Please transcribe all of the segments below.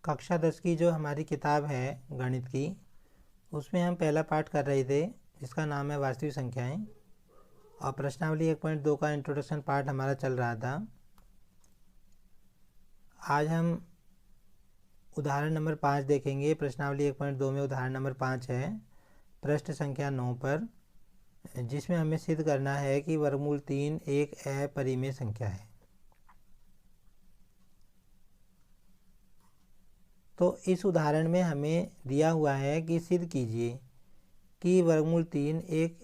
कक्षा 10 की जो हमारी किताब है गणित की, उसमें हम पहला पाठ कर रहे थे जिसका नाम है वास्तविक संख्याएं, और प्रश्नावली 1.2 का इंट्रोडक्शन पार्ट हमारा चल रहा था। आज हम उदाहरण नंबर 5 देखेंगे। प्रश्नावली 1.2 में उदाहरण नंबर 5 है पृष्ठ संख्या 9 पर, जिसमें हमें सिद्ध करना है कि वर्गमूल 3 एक अपरिमेय संख्या है। तो इस उदाहरण में हमें दिया हुआ है कि सिद्ध कीजिए कि वर्गमूल 3 एक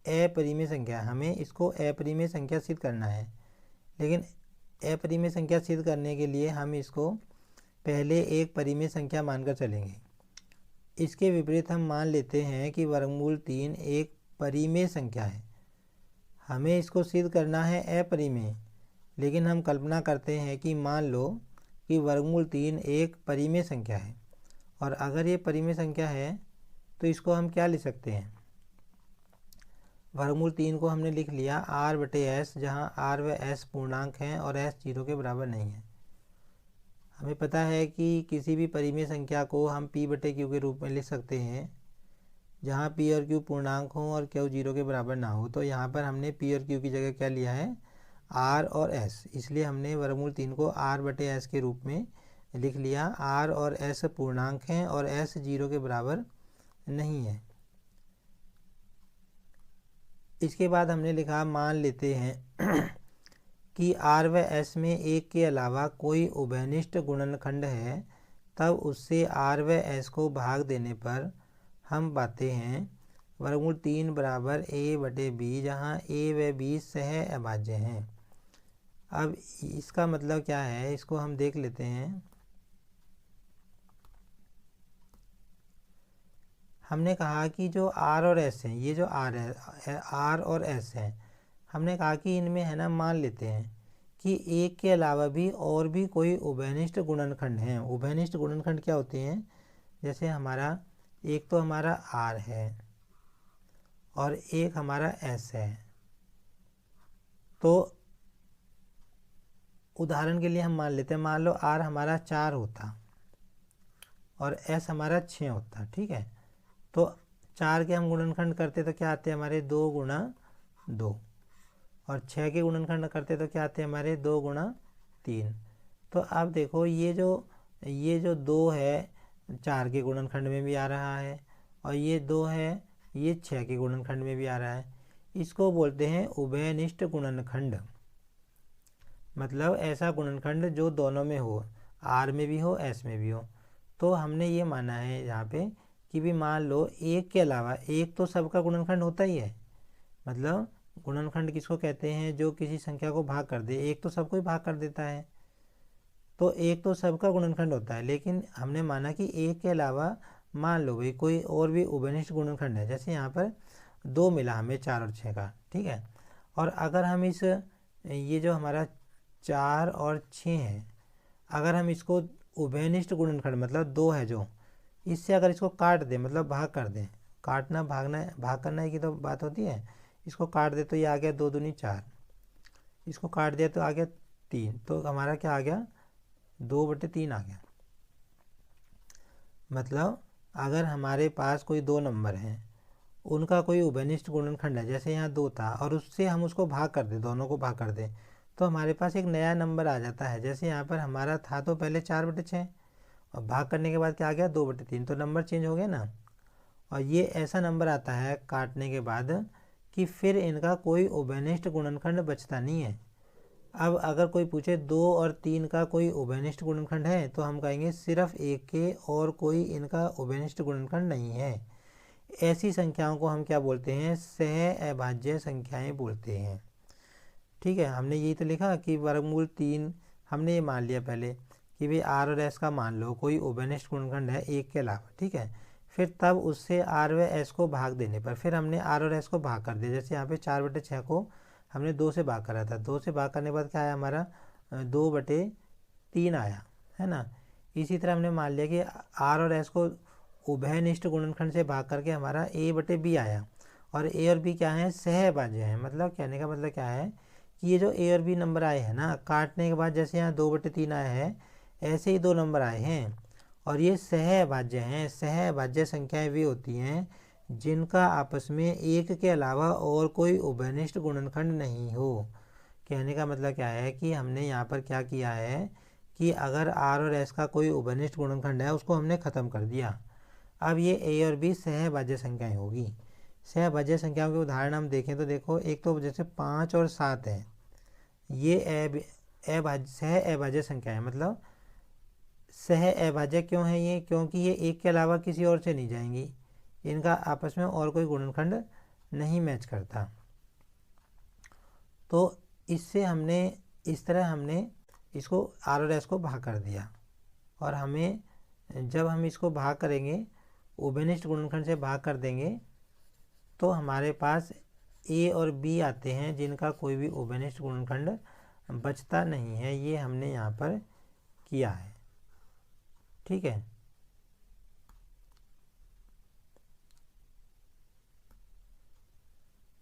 अपरिमेय संख्या है। हमें इसको अपरिमेय संख्या सिद्ध करना है, लेकिन अपरिमेय संख्या सिद्ध करने के लिए हम इसको पहले एक परिमेय संख्या मानकर चलेंगे। इसके विपरीत हम मान लेते हैं कि वर्गमूल 3 एक परिमेय संख्या है। हमें इसको सिद्ध करना है अपरिमेय, लेकिन हम कल्पना करते हैं कि मान लो कि वर्गमूल 3 एक परिमेय संख्या है, और अगर ये परिमेय संख्या है तो इसको हम क्या लिख सकते हैं। वर्गमूल 3 को हमने लिख लिया r/s, जहाँ r व s पूर्णांक हैं और s 0 के बराबर नहीं है। हमें पता है कि किसी भी परिमेय संख्या को हम p/q के रूप में लिख सकते हैं, जहाँ p और q पूर्णांक हों और q 0 के बराबर ना हो। तो यहाँ पर हमने p और q की जगह क्या लिया है, r और s, इसलिए हमने वर्गमूल 3 को r/s के रूप में लिख लिया। r और s पूर्णांक हैं और s 0 के बराबर नहीं है। इसके बाद हमने लिखा मान लेते हैं कि r व s में एक के अलावा कोई उभयनिष्ठ गुणनखंड है, तब उससे r व s को भाग देने पर हम पाते हैं वर्गमूल 3 बराबर a/b, जहाँ a व b सह अभाज्य हैं। अब इसका मतलब क्या है, इसको हम देख लेते हैं। हमने कहा कि जो r और s हैं, ये जो r है, r और s हैं, हमने कहा कि इनमें है ना, मान लेते हैं कि एक के अलावा भी और भी कोई उभयनिष्ठ गुणनखंड हैं। उभयनिष्ठ गुणनखंड क्या होते हैं, जैसे हमारा एक तो हमारा r है और एक हमारा s है। तो उदाहरण के लिए हम मान लेते हैं, मान लो r हमारा 4 होता और s हमारा 6 होता, ठीक है। तो 4 के हम गुणनखंड करते तो क्या आते हैं हमारे 2 गुणा 2, और 6 के गुणनखंड करते तो क्या आते हैं हमारे 2 गुणा 3। तो अब देखो ये जो 2 है 4 के गुणनखंड में भी आ रहा है, और ये 2 है ये 6 के गुणनखंड में भी आ रहा है। इसको बोलते हैं उभयनिष्ठ गुणनखंड। मतलब ऐसा गुणनखंड जो दोनों में हो, r में भी हो s में भी हो। तो हमने ये माना है यहाँ पे कि भी मान लो एक के अलावा, एक तो सबका गुणनखंड होता ही है। मतलब गुणनखंड किसको कहते हैं, जो किसी संख्या को भाग कर दे। एक तो सबको ही भाग कर देता है, तो एक तो सबका गुणनखंड होता है। लेकिन हमने माना कि एक के अलावा मान लो भाई कोई और भी उभयनिष्ठ गुणनखंड है। जैसे यहाँ पर 2 मिला हमें 4 और 6 का, ठीक है। और अगर हम ये जो हमारा 4 और 6 है, अगर हम इसको उभयनिष्ठ गुणनखंड मतलब 2 है जो, इससे अगर इसको काट दें, मतलब भाग कर दें, काटना भाग करना है की तो बात होती है। इसको काट दे तो ये आ गया 2 दूनी 4, इसको काट दिया तो आ गया 3, तो हमारा क्या आ गया 2/3 आ गया। मतलब अगर हमारे पास कोई 2 नंबर हैं, उनका कोई उभयनिष्ठ गुणनखंड है, जैसे यहाँ 2 था और उससे हम उसको भाग कर दें, दोनों को भाग कर दें, तो हमारे पास एक नया नंबर आ जाता है। जैसे यहाँ पर हमारा था तो पहले 4/6 और भाग करने के बाद क्या आ गया 2/3, तो नंबर चेंज हो गया ना। और ये ऐसा नंबर आता है काटने के बाद कि फिर इनका कोई उभयनिष्ठ गुणनखंड बचता नहीं है। अब अगर कोई पूछे 2 और 3 का कोई उभयनिष्ठ गुणनखंड है, तो हम कहेंगे सिर्फ एक के और कोई इनका उभयनिष्ठ गुणनखंड नहीं है। ऐसी संख्याओं को हम क्या बोलते हैं, सह अभाज्य संख्याएं बोलते हैं, ठीक है। हमने यही तो लिखा कि वर्गमूल 3 हमने ये मान लिया पहले कि भाई r और s का मान लो कोई उभयनिष्ठ गुणनखंड है एक के अलावा, ठीक है। फिर तब उससे r व s को भाग देने पर फिर हमने r और s को भाग कर दिया। जैसे यहाँ पे 4/6 को हमने 2 से भाग करा था, 2 से भाग करने के बाद क्या आया हमारा 2/3 आया, है ना। इसी तरह हमने मान लिया कि r और s को उभयनिष्ठ गुणनखंड से भाग करके हमारा a/b आया, और a और b क्या है, सह अभाज्य हैं। मतलब कहने का मतलब क्या है कि ये जो a और b नंबर आए हैं ना, काटने के बाद जैसे यहाँ 2/3 आया है, ऐसे ही 2 नंबर आए हैं। और ये सहअभाज्य हैं। सहअभाज्य संख्याएं वे होती हैं जिनका आपस में एक के अलावा और कोई उभयनिष्ठ गुणनखंड नहीं हो। कहने का मतलब क्या है कि हमने यहाँ पर क्या किया है कि अगर r और s का कोई उभयनिष्ठ गुणनखंड है उसको हमने ख़त्म कर दिया। अब ये a और b सहअभाज्य संख्याएं होगी। सहअभाज्य संख्याओं के उदाहरण हम देखें तो देखो, एक तो जैसे 5 और 7 है, ये सहअभाज्य संख्या है। मतलब सहअभाज्य क्यों है ये? क्योंकि ये एक के अलावा किसी और से नहीं जाएंगी, इनका आपस में और कोई गुणनखंड नहीं मैच करता। तो इससे हमने इस तरह हमने इसको r और s को भाग कर दिया। और हमें जब हम इसको भाग करेंगे, उभयनिष्ठ गुणनखंड से भाग कर देंगे, तो हमारे पास a और b आते हैं जिनका कोई भी उभयनिष्ठ गुणनखंड बचता नहीं है। ये हमने यहाँ पर किया है। ठीक है।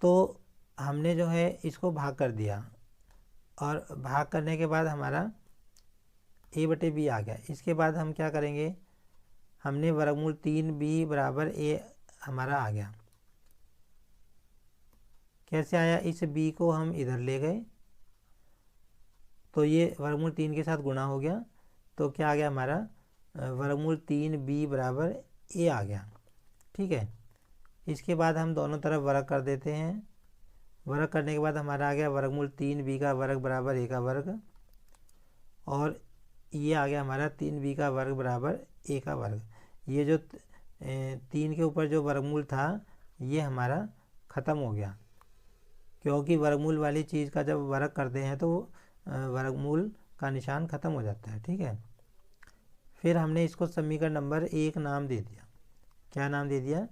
तो हमने जो है इसको भाग कर दिया और भाग करने के बाद हमारा a बटे b आ गया। इसके बाद हम क्या करेंगे, हमने वर्गमूल 3b बराबर a हमारा आ गया। कैसे आया? इस b को हम इधर ले गए तो ये वर्गमूल 3 के साथ गुणा हो गया, तो क्या आ गया हमारा वर्गमूल 3b बराबर a आ गया। ठीक है। इसके बाद हम दोनों तरफ वर्ग कर देते हैं। वर्ग करने के बाद हमारा आ गया वर्गमूल 3b का वर्ग बराबर a का वर्ग, और ये आ गया हमारा 3b का वर्ग बराबर a का वर्ग। ये जो 3 के ऊपर जो वर्गमूल था ये हमारा ख़त्म हो गया, क्योंकि वर्गमूल वाली चीज़ का जब वर्ग करते हैं तो वर्गमूल का निशान ख़त्म हो जाता है। ठीक है। फिर हमने इसको समीकरण नंबर 1 नाम दे दिया। क्या नाम दे दिया?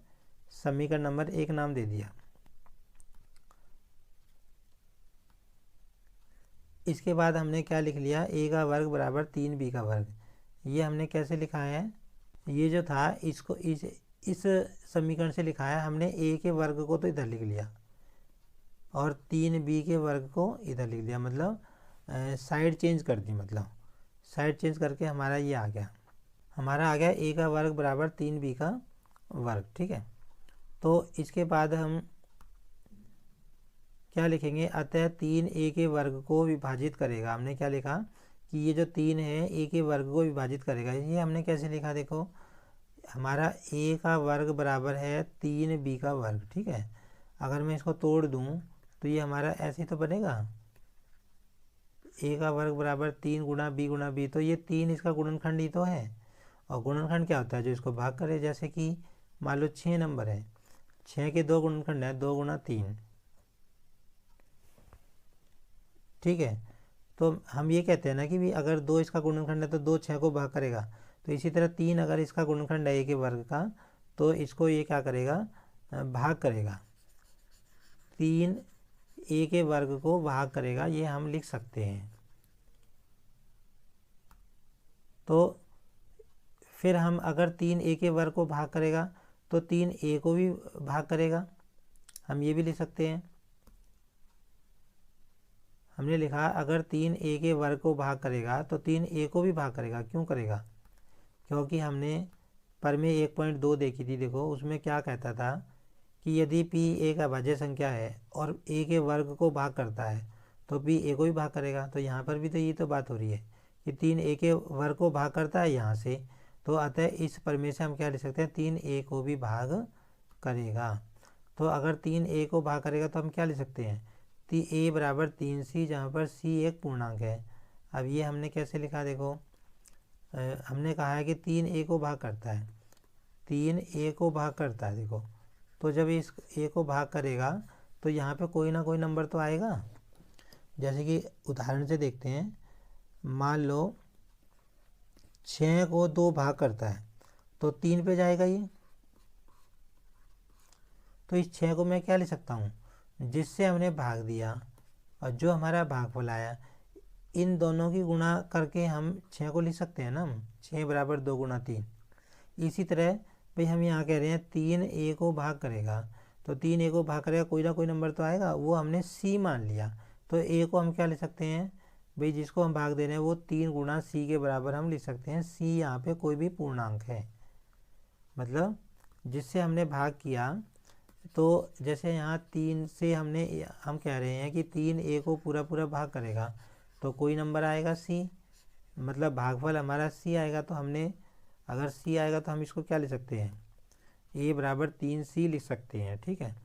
समीकरण नंबर 1 नाम दे दिया। इसके बाद हमने क्या लिख लिया? a का वर्ग बराबर 3b का वर्ग। ये हमने कैसे लिखा है? ये जो था इसको इस समीकरण से लिखा है हमने। a के वर्ग को तो इधर लिख लिया और 3b के वर्ग को इधर लिख दिया, मतलब साइड चेंज कर दी। मतलब साइड चेंज करके हमारा ये आ गया, हमारा आ गया a का वर्ग बराबर 3b का वर्ग। ठीक है। तो इसके बाद हम क्या लिखेंगे? अतः 3a के वर्ग को विभाजित करेगा। हमने क्या लिखा कि ये जो 3 है a के वर्ग को विभाजित करेगा। ये हमने कैसे लिखा? देखो, हमारा a का वर्ग बराबर है 3b का वर्ग। ठीक है। अगर मैं इसको तोड़ दूं तो ये हमारा ऐसे तो बनेगा, a का वर्ग बराबर 3 गुणा b, तो ये 3 इसका गुणनखंड ही तो है। और गुणनखंड क्या होता है? जो इसको भाग करे। जैसे कि मान लो 6 नंबर है, 6 के 2 गुणनखंड है, 2 गुणा 3। ठीक है। तो हम ये कहते हैं ना कि भी अगर 2 इसका गुणनखंड है तो 2 6 को भाग करेगा। तो इसी तरह 3 अगर इसका गुणनखंड है a के वर्ग का, तो इसको ये क्या करेगा? भाग करेगा। 3 a के वर्ग को भाग करेगा, ये हम लिख सकते हैं। तो फिर हम अगर 3 a के वर्ग को भाग करेगा तो 3 a को भी भाग करेगा, हम ये भी लिख सकते हैं। हमने लिखा अगर 3 a के वर्ग को भाग करेगा तो 3 a को भी भाग करेगा। क्यों करेगा? क्योंकि हमने पर में 1.2 देखी थी। देखो उसमें क्या कहता था कि यदि p एक अभाज्य संख्या है और a के वर्ग को भाग करता है तो p a को भी भाग करेगा। तो यहाँ पर भी तो ये तो बात हो रही है कि 3 a के वर्ग को भाग करता है यहाँ से, तो अतः इस प्रमेय से हम क्या लिख सकते हैं? 3 a को भी भाग करेगा। तो अगर 3 a को भाग करेगा तो हम क्या लिख सकते हैं? a बराबर 3c, जहाँ पर c एक पूर्णांक है। अब ये हमने कैसे लिखा? देखो, हमने कहा है कि 3 a को भाग करता है, 3 a को भाग करता है। देखो, तो जब इस a को भाग करेगा तो यहाँ पे कोई ना कोई नंबर तो आएगा। जैसे कि उदाहरण से देखते हैं, मान लो 6 को 2 भाग करता है तो 3 पे जाएगा ये। तो इस 6 को मैं क्या लिख सकता हूँ? जिससे हमने भाग दिया और जो हमारा भागफल आया, इन दोनों की गुणा करके हम 6 को लिख सकते हैं ना। हम 6 बराबर 2 गुणा 3। इसी तरह भाई हम यहाँ कह रहे हैं 3 a को भाग करेगा, तो 3 a को भाग करेगा, कोई ना कोई नंबर तो आएगा, वो हमने c मान लिया। तो a को हम क्या लिख सकते हैं? भाई जिसको हम भाग दे रहे हैं वो 3 गुना सी के बराबर हम लिख सकते हैं। सी यहाँ पे कोई भी पूर्णांक है, मतलब जिससे हमने भाग किया। तो जैसे यहाँ 3 से हम कह रहे हैं कि 3 ए को पूरा पूरा भाग करेगा तो कोई नंबर आएगा सी, मतलब भागफल हमारा सी आएगा। तो हमने अगर सी आएगा तो हम इसको क्या लिख सकते हैं, ए बराबर 3C लिख सकते हैं, ठीक है।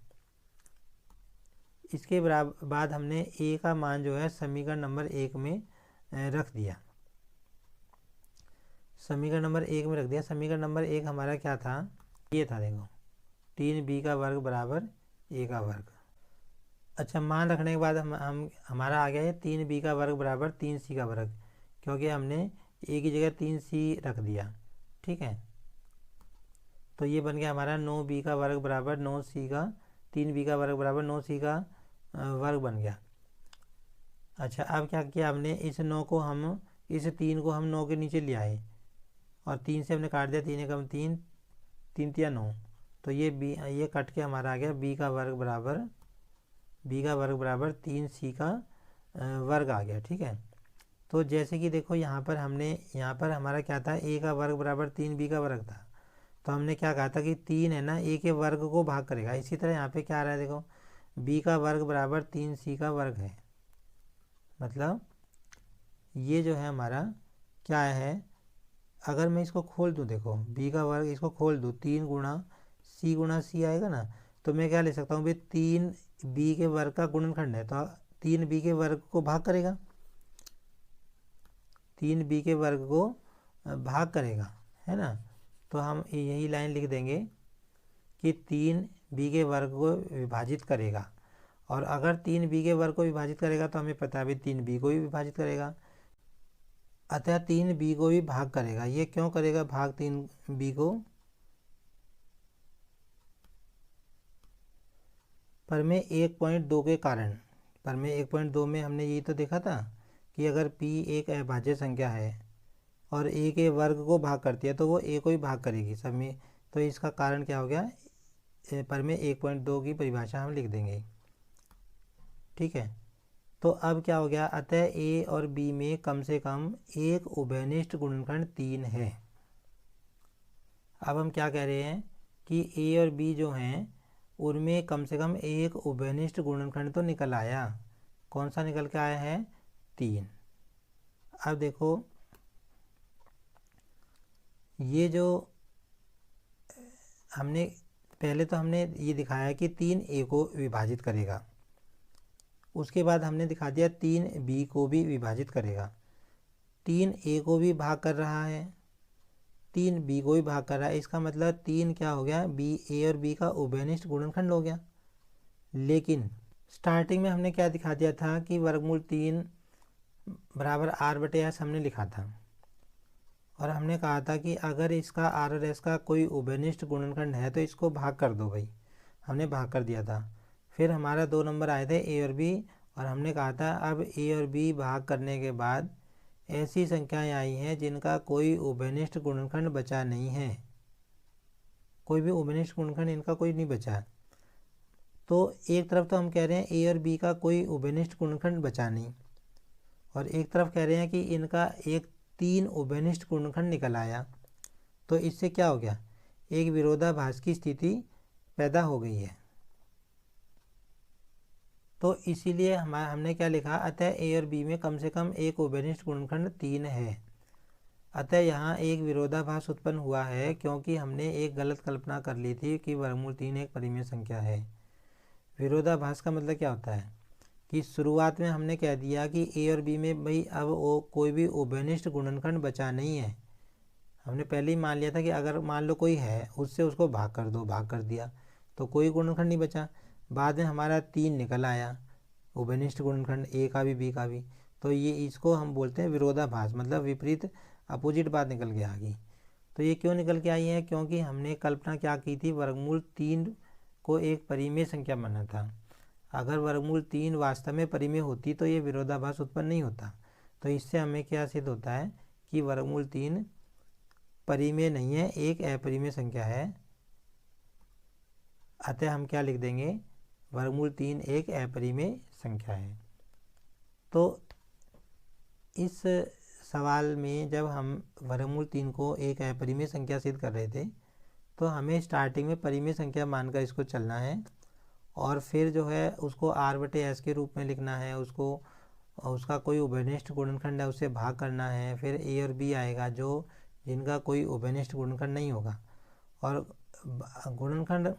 इसके बाद हमने ए का मान जो है समीकरण नंबर 1 में रख दिया। समीकरण नंबर 1 में रख दिया। समीकरण नंबर 1 हमारा क्या था, ये था, देखो 3b का वर्ग बराबर ए का वर्ग। अच्छा, मान रखने के बाद हमारा आ गया है 3b का वर्ग बराबर 3c का वर्ग, क्योंकि हमने ए की जगह 3c रख दिया, ठीक है। तो ये बन गया हमारा 9b का वर्ग बराबर 9c का, 3b का वर्ग बराबर 9c का वर्ग बन गया। अच्छा, अब क्या किया हमने, इस 3 को हम 9 के नीचे ले आए और 3 से हमने काट दिया, 3 एकम 3, 3 तिया 9। तो ये कट के हमारा आ गया b का वर्ग बराबर 3c का वर्ग आ गया, ठीक है। तो जैसे कि देखो यहाँ पर हमारा क्या था, a का वर्ग बराबर 3b का वर्ग था। तो हमने क्या कहा था कि 3 है ना, a के वर्ग को भाग करेगा। इसी तरह यहाँ पे क्या आ रहा है, देखो b का वर्ग बराबर 3c का वर्ग है। मतलब ये जो है हमारा क्या है, अगर मैं इसको खोल दूँ, देखो b का वर्ग इसको खोल दूँ, 3 गुणा c आएगा ना। तो मैं क्या ले सकता हूँ भाई, 3b के वर्ग का गुणनखंड है तो 3b के वर्ग को भाग करेगा, 3b के वर्ग को भाग करेगा, है ना। तो हम यही लाइन लिख देंगे कि 3b के वर्ग को विभाजित करेगा। और अगर 3b के वर्ग को विभाजित करेगा तो हमें पता है भाई 3b को भी विभाजित करेगा, अतः 3b को भी भाग करेगा। ये क्यों करेगा भाग 3b को, प्रमेय 1.2 के कारण। प्रमेय 1.2 में हमने यही तो देखा था कि अगर p एक अभाज्य संख्या है और a के वर्ग को भाग करती है तो वो a को ही भाग करेगी सब में। तो इसका कारण क्या हो गया, प्रमेय 1.2 की परिभाषा हम लिख देंगे, ठीक है। तो अब क्या हो गया, अतः a और b में कम से कम एक उभयनिष्ठ गुणनखंड 3 है। अब हम क्या कह रहे हैं कि a और b जो हैं उनमें कम से कम एक उभयनिष्ठ गुणनखंड तो निकल आया। कौन सा निकल के आया है, 3। अब देखो ये जो पहले तो हमने ये दिखाया कि 3a को विभाजित करेगा, उसके बाद हमने दिखा दिया 3b को भी विभाजित करेगा। 3a को भी भाग कर रहा है, 3b को भी भाग कर रहा है। इसका मतलब 3 क्या हो गया, a और b का उभयनिष्ठ गुणनखंड हो गया। लेकिन स्टार्टिंग में हमने क्या दिखा दिया था कि वर्गमूल 3 बराबर r/s हमने लिखा था और हमने कहा था कि अगर इसका r और s का कोई उभयनिष्ठ गुणनखंड है तो इसको भाग कर दो भाई। हमने भाग कर दिया था। फिर हमारा 2 नंबर आए थे a और b, और हमने कहा था अब a और b भाग करने के बाद ऐसी संख्याएं आई हैं जिनका कोई उभयनिष्ठ गुणनखंड बचा नहीं है, कोई भी उभयनिष्ठ गुणनखंड इनका कोई नहीं बचा। तो एक तरफ तो हम कह रहे हैं a और b का कोई उभयनिष्ठ गुणनखंड बचा नहीं, और एक तरफ कह रहे हैं कि इनका एक 3 उभयनिष्ठ गुणनखंड निकल आया। तो इससे क्या हो गया, एक विरोधाभास की स्थिति पैदा हो गई है। तो इसीलिए हमने क्या लिखा, अतः a और b में कम से कम एक उभयनिष्ठ गुणनखंड 3 है। अतः यहाँ एक विरोधाभास उत्पन्न हुआ है क्योंकि हमने एक गलत कल्पना कर ली थी कि वर्गमूल 3 एक परिमेय संख्या है। विरोधाभास का मतलब क्या होता है कि शुरुआत में हमने कह दिया कि a और b में भाई अब कोई भी उभयनिष्ठ गुणनखंड बचा नहीं है। हमने पहले ही मान लिया था कि अगर मान लो कोई है उससे उसको भाग कर दो, भाग कर दिया तो कोई गुणनखंड नहीं बचा। बाद में हमारा 3 निकल आया उभयनिष्ठ गुणनखंड, a का भी b का भी। तो ये इसको हम बोलते हैं विरोधाभास, मतलब विपरीत अपोजिट बात निकल के आ गई। तो ये क्यों निकल के आई है, क्योंकि हमने कल्पना क्या की थी, वर्गमूल 3 को एक परिमेय संख्या माना था। अगर वर्गमूल 3 वास्तव में परिमेय होती तो ये विरोधाभास उत्पन्न नहीं होता। तो इससे हमें क्या सिद्ध होता है कि वर्गमूल 3 परिमेय नहीं है, एक अपरिमेय संख्या है। अतः हम क्या लिख देंगे, वर्गमूल 3 एक अपरिमेय संख्या है। तो इस सवाल में जब हम वर्गमूल 3 को एक अपरिमेय संख्या सिद्ध कर रहे थे तो हमें स्टार्टिंग में परिमेय संख्या मानकर इसको चलना है और फिर जो है उसको r/s के रूप में लिखना है, उसको उसका कोई उभयनिष्ठ गुणनखंड है उससे भाग करना है, फिर a और b आएगा जो जिनका कोई उभयनिष्ठ गुणनखंड नहीं होगा और गुणनखंड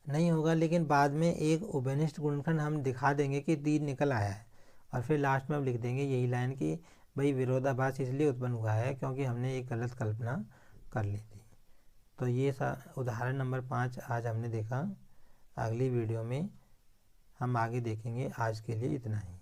नहीं होगा लेकिन बाद में एक उभयनिष्ठ गुणनखंड हम दिखा देंगे कि 3 निकल आया है और फिर लास्ट में हम लिख देंगे यही लाइन कि भाई विरोधाभास इसलिए उत्पन्न हुआ है क्योंकि हमने एक गलत कल्पना कर ली थी। तो ये उदाहरण नंबर 5 आज हमने देखा। अगली वीडियो में हम आगे देखेंगे। आज के लिए इतना ही।